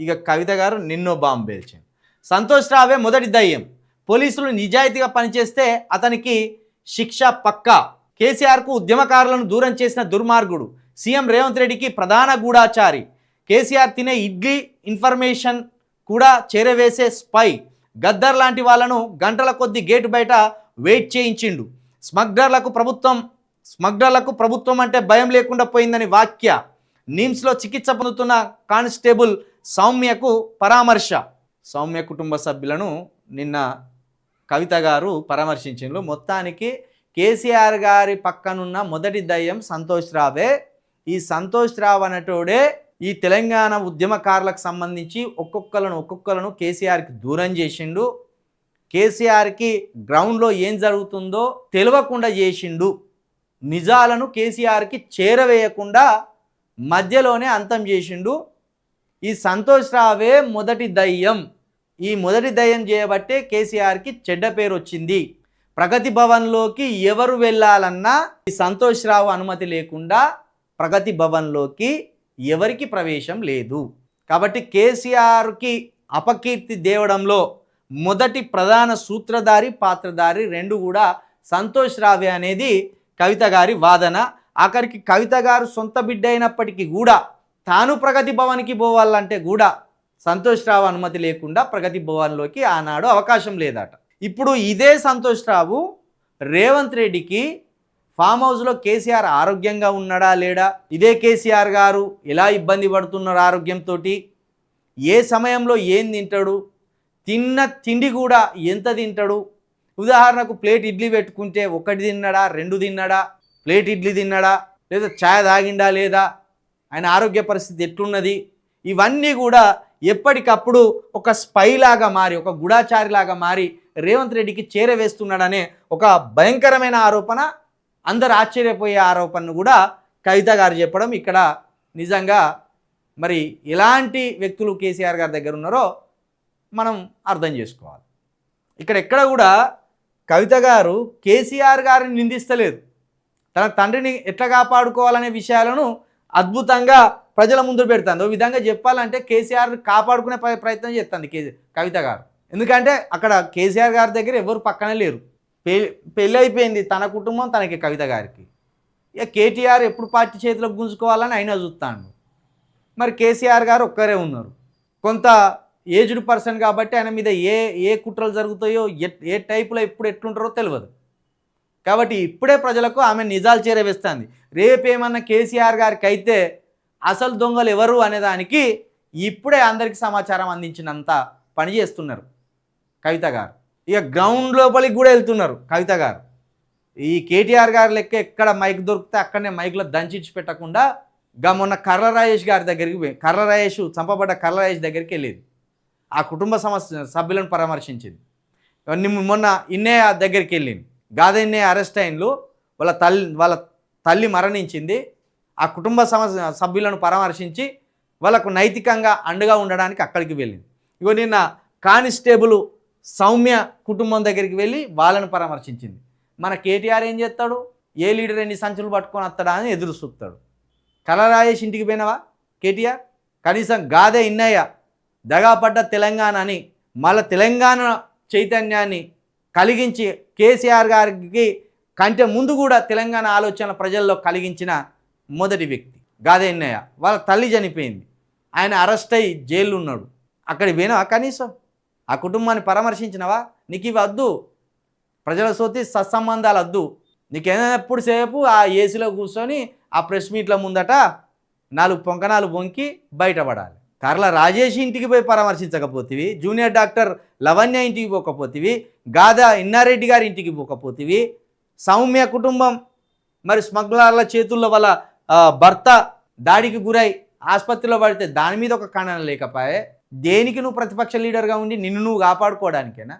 ఇక కవిత గారు నిన్నో బాంబు పేల్చింది. సంతోష్ రావే మొదటి దయ్యం. పోలీసులు నిజాయితీగా పనిచేస్తే అతనికి శిక్ష పక్కా. కేసీఆర్కు ఉద్యమకారులను దూరం చేసిన దుర్మార్గుడు. సీఎం రేవంత్ రెడ్డికి ప్రధాన గూఢాచారి. కేసీఆర్ తినే ఇడ్లీ ఇన్ఫర్మేషన్ కూడా చేరవేసే స్పై. గద్దర్ లాంటి వాళ్ళను గంటల కొద్ది గేటు బయట వెయిట్ చేయించిండు. స్మగ్లర్లకు ప్రభుత్వం అంటే భయం లేకుండా పోయిందని వ్యాఖ్య. నిమ్స్లో చికిత్స పొందుతున్న కానిస్టేబుల్ సౌమ్యకు పరామర్శ. సౌమ్య కుటుంబ సభ్యులను నిన్న కవిత గారు పరామర్శించిండ్రు. మొత్తానికి కేసీఆర్ గారి పక్కనున్న మొదటి దయ్యం సంతోష్ రావే. ఈ సంతోష్ రావు అనేటోడే ఈ తెలంగాణ ఉద్యమకారులకు సంబంధించి ఒక్కొక్కలను కేసీఆర్కి దూరం చేసిండు. కేసీఆర్కి గ్రౌండ్లో ఏం జరుగుతుందో తెలియకుండా చేసిండు. నిజాలను కేసీఆర్కి చేరవేయకుండా మధ్యలోనే అంతం చేసిండు. ఈ సంతోష్ రావే మొదటి దయ్యం. ఈ మొదటి దయ్యం చేయబట్టే కేసీఆర్కి చెడ్డ పేరు వచ్చింది. ప్రగతి భవన్లోకి ఎవరు వెళ్ళాలన్నా ఈ సంతోష్ రావు అనుమతి లేకుండా ప్రగతి భవన్లోకి ఎవరికి ప్రవేశం లేదు. కాబట్టి కేసీఆర్కి అపకీర్తి దేవడంలో మొదటి ప్రధాన సూత్రధారి పాత్రధారి రెండు కూడా సంతోష్ రావే అనేది కవిత గారి వాదన. ఆఖరికి కవిత గారు సొంత బిడ్డ అయినప్పటికీ కూడా తాను ప్రగతి భవన్కి పోవాలంటే కూడా సంతోష్ రావు అనుమతి లేకుండా ప్రగతి భవన్లోకి ఆనాడు అవకాశం లేదట. ఇప్పుడు ఇదే సంతోష్ రావు రేవంత్ రెడ్డికి ఫామ్ హౌస్లో కేసీఆర్ ఆరోగ్యంగా ఉన్నాడా లేడా, ఇదే కేసీఆర్ గారు ఎలా ఇబ్బంది పడుతున్నారు ఆరోగ్యంతో, ఏ సమయంలో ఏం తింటాడు, తిన్న తిండి కూడా ఎంత తింటాడు. ఉదాహరణకు ప్లేట్ ఇడ్లీ పెట్టుకుంటే ఒకటి తిన్నాడా, రెండు తిన్నాడా, ప్లేట్ ఇడ్లీ తిన్నాడా, లేదా ఛాయ్ తాగిండా లేదా, ఆయన ఆరోగ్య పరిస్థితి ఎట్లున్నది, ఇవన్నీ కూడా ఎప్పటికప్పుడు ఒక స్పైలాగా మారి ఒక గూఢాచారిలాగా మారి రేవంత్ రెడ్డికి చేరవేస్తున్నాడనే ఒక భయంకరమైన ఆరోపణ, అందరు ఆశ్చర్యపోయే ఆరోపణను కూడా కవిత గారు చెప్పడం ఇక్కడ నిజంగా మరి ఎలాంటి వ్యక్తులు కేసీఆర్ గారి దగ్గర ఉన్నారో మనం అర్థం చేసుకోవాలి. ఇక్కడ ఎక్కడ కూడా కవిత గారు కేసీఆర్ గారిని నిందిస్తలేదు. తన తండ్రిని ఎట్లా కాపాడుకోవాలనే విషయాలను అద్భుతంగా ప్రజల ముందు పెడుతుంది. ఓ విధంగా చెప్పాలంటే కేసీఆర్ కాపాడుకునే ప్రయత్నం చేస్తుంది కవిత గారు. ఎందుకంటే అక్కడ కేసీఆర్ గారి దగ్గర ఎవరు పక్కనే లేరు. పెళ్ళి అయిపోయింది, తన కుటుంబం తనకి కవిత గారికి. ఇక కేటీఆర్ ఎప్పుడు పార్టీ చేతిలో గుంజుకోవాలని అయినా చూస్తాడు. మరి కేసీఆర్ గారు ఒక్కరే ఉన్నారు. కొంత ఏజ్డ్ పర్సన్ కాబట్టి ఆయన మీద ఏ కుట్రలు జరుగుతాయో ఏ టైపులో ఎప్పుడు ఎట్లుంటారో తెలియదు. కాబట్టి ఇప్పుడే ప్రజలకు ఆమె నిజాలు చేరవేస్తుంది. రేపేమన్నా కేసీఆర్ గారికి అయితే అసలు దొంగలు ఎవరు అనేదానికి ఇప్పుడే అందరికీ సమాచారం అందించినంత పని చేస్తున్నారు కవిత గారు. ఇక గ్రౌండ్ లోపలికి కూడా వెళ్తున్నారు కవిత గారు. ఈ కేటీఆర్ గారి లెక్క ఎక్కడ మైక్ దొరికితే అక్కడనే మైక్లో దంచిచ్చి పెట్టకుండా మొన్న కర్ల రాజేష్ గారి దగ్గరికి పోయి చంపబడ్డ కర్ల రాజేష్ దగ్గరికి వెళ్ళేది. ఆ కుటుంబ సభ్యులను పరామర్శించింది. మొన్న ఇన్నయ్య దగ్గరికి వెళ్ళింది. గాదన్నయ్య అరెస్ట్ అయిన్లు, వాళ్ళ తల్లి మరణించింది. ఆ కుటుంబ సభ్యులను పరామర్శించి వాళ్ళకు నైతికంగా అండగా ఉండడానికి అక్కడికి వెళ్ళింది. ఇగో నిన్న కానిస్టేబుల్ సౌమ్య కుటుంబం దగ్గరికి వెళ్ళి వాళ్ళను పరామర్శించింది. మన కేటీఆర్ ఏం చేస్తాడు, ఏ లీడర్ ఎన్ని సంచులు పట్టుకొని వస్తాడా అని ఎదురు చూస్తాడు. కలరాయేష్ ఇంటికి పోయినావా కేటీఆర్? కనీసం గాదే ఇన్నయ్య దగాపడ్డ తెలంగాణ అని మళ్ళీ తెలంగాణ చైతన్యాన్ని కలిగించి కేసీఆర్ గారికి కంటే ముందు కూడా తెలంగాణ ఆలోచన ప్రజల్లో కలిగించిన మొదటి వ్యక్తి గాదే ఇన్నయ్య. వాళ్ళ తల్లి చనిపోయింది, ఆయన అరెస్ట్ అయ్యి జైల్లో ఉన్నాడు. అక్కడికి పోయినావా? కనీసం ఆ కుటుంబాన్ని పరామర్శించినవా? నీకు ఇవి వద్దు, ప్రజల సోతి సత్సంబంధాలు వద్దు. నీకేదైనప్పుడు సేపు ఆ ఏసీలో కూర్చొని ఆ ప్రెస్ మీట్ల ముందట 4 పొంకనాలు పొంకి బయటపడాలి. కర్ల రాజేష్ ఇంటికి పోయి పరామర్శించకపోతివి, జూనియర్ డాక్టర్ లవణ్య ఇంటికి పోకపోతివి, గాదా ఇన్నారెడ్డి గారి ఇంటికి పోకపోతివి, సౌమ్య కుటుంబం మరి స్మగ్లర్ల చేతుల్లో వాళ్ళ భర్త దాడికి గురై ఆసుపత్రిలో పడితే దాని మీద ఒక ఖండన లేకపోయే. దేనికి నువ్వు ప్రతిపక్ష లీడర్గా ఉండి నిన్ను నువ్వు కాపాడుకోవడానికేనా?